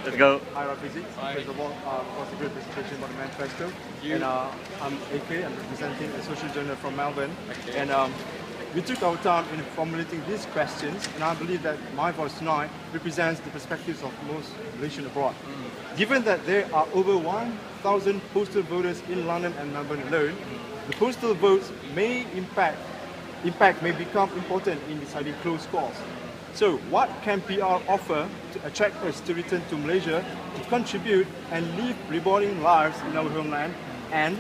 Let's go. Hi Rafizi. First of all, it was a great presentation about the manifesto. And I'm AK, I'm representing a social journal from Melbourne. Okay. And we took our time in formulating these questions, and I believe that my voice tonight represents the perspectives of most Malaysians abroad. Given that there are over 1,000 postal voters in London and Melbourne alone, the postal votes may may become important in deciding close calls. So what can PR offer to attract us to return to Malaysia to contribute and live rewarding lives in our homeland? And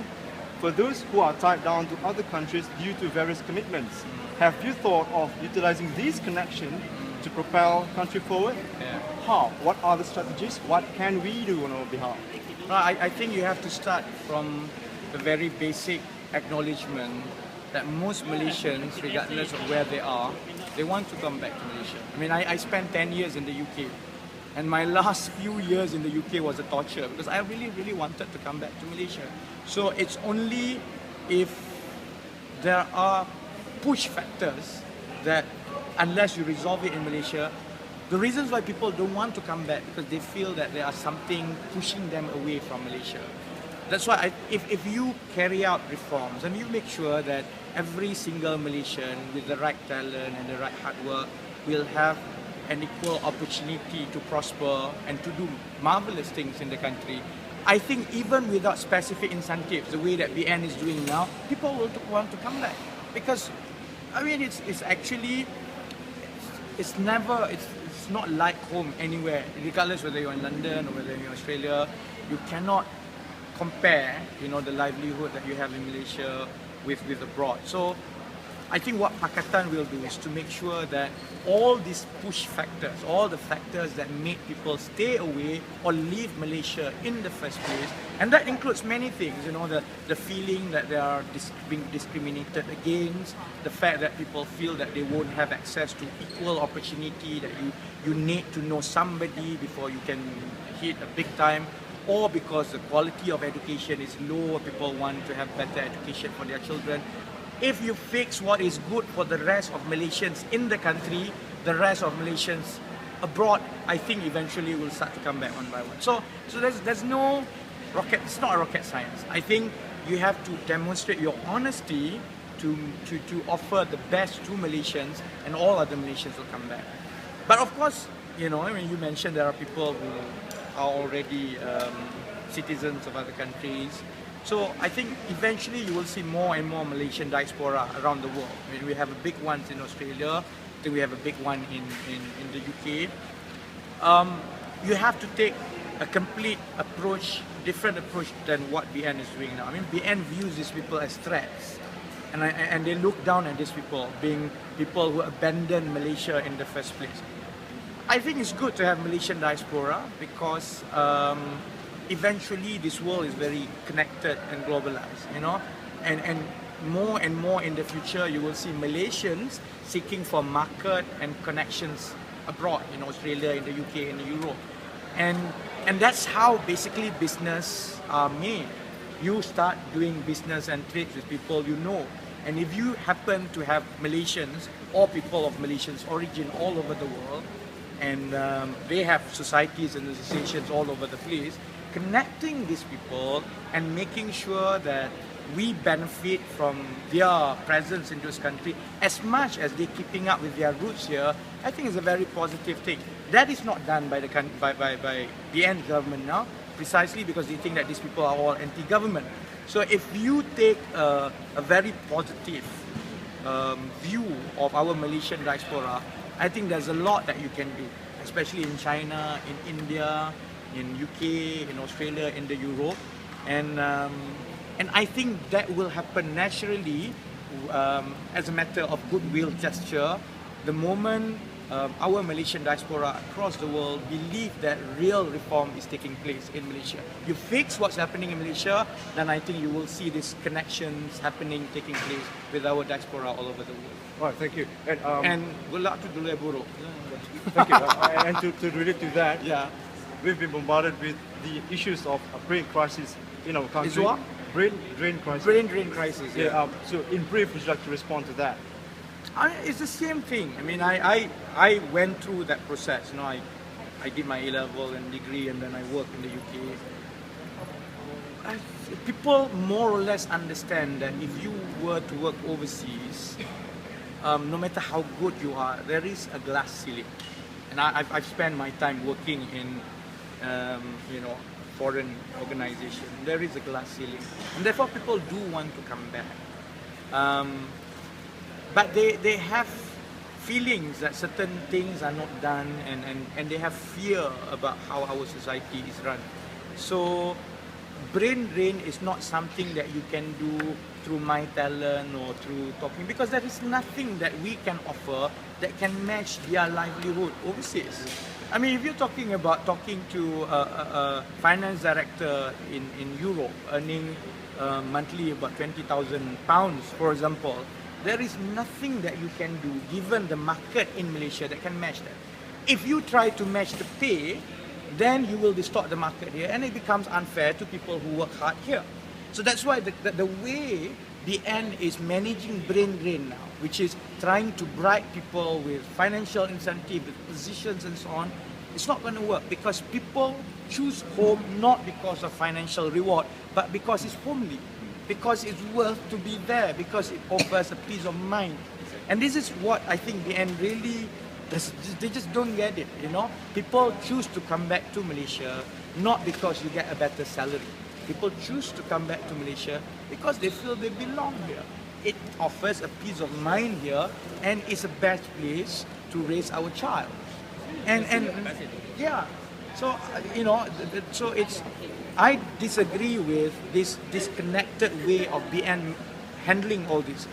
for those who are tied down to other countries due to various commitments, have you thought of utilizing these connections to propel country forward? Yeah. How? What are the strategies? What can we do on our behalf? I think you have to start from the very basic acknowledgement that most Malaysians, regardless of where they are, they want to come back to Malaysia. I mean, I spent 10 years in the UK, and my last few years in the UK was a torture because I really wanted to come back to Malaysia. So it's only if there are push factors that, unless you resolve it in Malaysia, the reasons why people don't want to come back because they feel that there are something pushing them away from Malaysia. That's why if you carry out reforms and you make sure that every single Malaysian with the right talent and the right hard work will have an equal opportunity to prosper and to do marvelous things in the country, I think even without specific incentives, the way that BN is doing now, people will want to come back. Because, I mean, it's not like home anywhere, regardless whether you're in London or whether you're in Australia. You cannot compare, the livelihood that you have in Malaysia with abroad. So I think what Pakatan will do is to make sure that all these push factors, all the factors that make people stay away or leave Malaysia in the first place, and that includes many things, the feeling that they are being discriminated against, the fact that people feel that they won't have access to equal opportunity, that you need to know somebody before you can hit a big time, or because the quality of education is low, people want to have better education for their children. If you fix what is good for the rest of Malaysians in the country, the rest of Malaysians abroad, I think eventually will start to come back one by one. So there's no rocket, it's not rocket science. I think you have to demonstrate your honesty to offer the best to Malaysians, and all other Malaysians will come back. But of course, I mean, you mentioned there are people who are already citizens of other countries. So I think eventually you will see more and more Malaysian diaspora around the world. I mean, we have a big one in Australia, I think we have a big one in the UK. You have to take a complete approach, different approach than what BN is doing now. I mean, BN views these people as threats, and they look down at these people being people who abandoned Malaysia in the first place. I think it's good to have Malaysian diaspora because eventually this world is very connected and globalized, and more in the future you will see Malaysians seeking for market and connections abroad, in Australia, in the UK, in Europe, and that's how basically business are made. You start doing business and trades with people you know, and if you happen to have Malaysians or people of Malaysians origin all over the world, and they have societies and associations all over the place, connecting these people and making sure that we benefit from their presence in this country as much as they're keeping up with their roots here, I think is a very positive thing. That is not done by the end government now, precisely because they think that these people are all anti-government. So if you take a very positive view of our Malaysian diaspora, I think there's a lot that you can do, especially in China, in India, in UK, in Australia, in the Europe, and I think that will happen naturally as a matter of goodwill gesture. The moment our Malaysian diaspora across the world believe that real reform is taking place in Malaysia, you fix what's happening in Malaysia, then I think you will see these connections taking place with our diaspora all over the world. All right, thank you. And good luck to LoyarBurok. Thank you. And to relate to that, Yeah. we've been bombarded with the issues of a brain crisis in our country. Is what? Brain drain crisis. Brain drain crisis. Yeah. So in brief, would you like to respond to that? It's the same thing. I mean, I went through that process. I I did my A-level and degree, and then I worked in the UK. People more or less understand that if you were to work overseas, no matter how good you are, there is a glass ceiling. And I've spent my time working in, foreign organization. There is a glass ceiling, and therefore people do want to come back. But they have feelings that certain things are not done, and they have fear about how our society is run. So brain drain is not something that you can do through my talent or through talking, because there is nothing that we can offer that can match their livelihood overseas. I mean, if you're talking about talking to a finance director in Europe earning monthly about £20,000, for example, there is nothing that you can do given the market in Malaysia that can match that. If you try to match the pay, then you will distort the market here, and it becomes unfair to people who work hard here. So that's why the way the end is managing brain drain now, which is trying to bribe people with financial incentive, with positions and so on, it's not going to work, because people choose home not because of financial reward, but because it's homely, because it's worth to be there, because it offers a peace of mind. And this is what I think the end really, they just don't get it, you know. People choose to come back to Malaysia not because you get a better salary. People choose to come back to Malaysia because they feel they belong here. It offers a peace of mind here, and it's a best place to raise our child. And yeah, so so I disagree with this disconnected way of BN handling all this.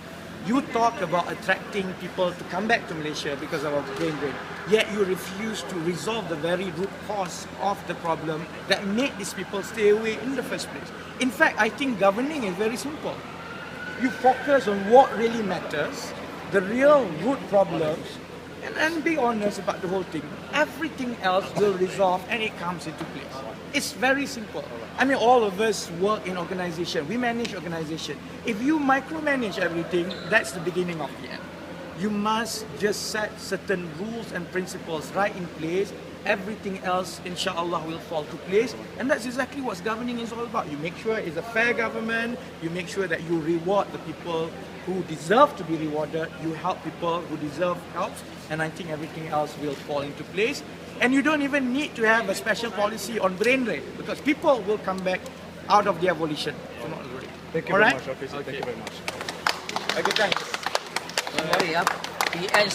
You talk about attracting people to come back to Malaysia because of our brain drain, yet you refuse to resolve the very root cause of the problem that made these people stay away in the first place. In fact, I think governing is very simple. You focus on what really matters, the real root problems, and be honest about the whole thing. Everything else will resolve, and it comes into place. It's very simple. I mean, all of us work in organization. We manage organization. If you micromanage everything, that's the beginning of the end. You must just set certain rules and principles right in place. Everything else, inshallah, will fall to place. And that's exactly what governing is all about. You make sure it's a fair government. You make sure that you reward the people who deserve to be rewarded. You help people who deserve help. And I think everything else will fall into place. And you don't even need to have a special policy on brain drain, because people will come back out of their volition. So not worry. Thank you very much, Rafizi. Thank you very much. Okay, thanks. Sorry, the end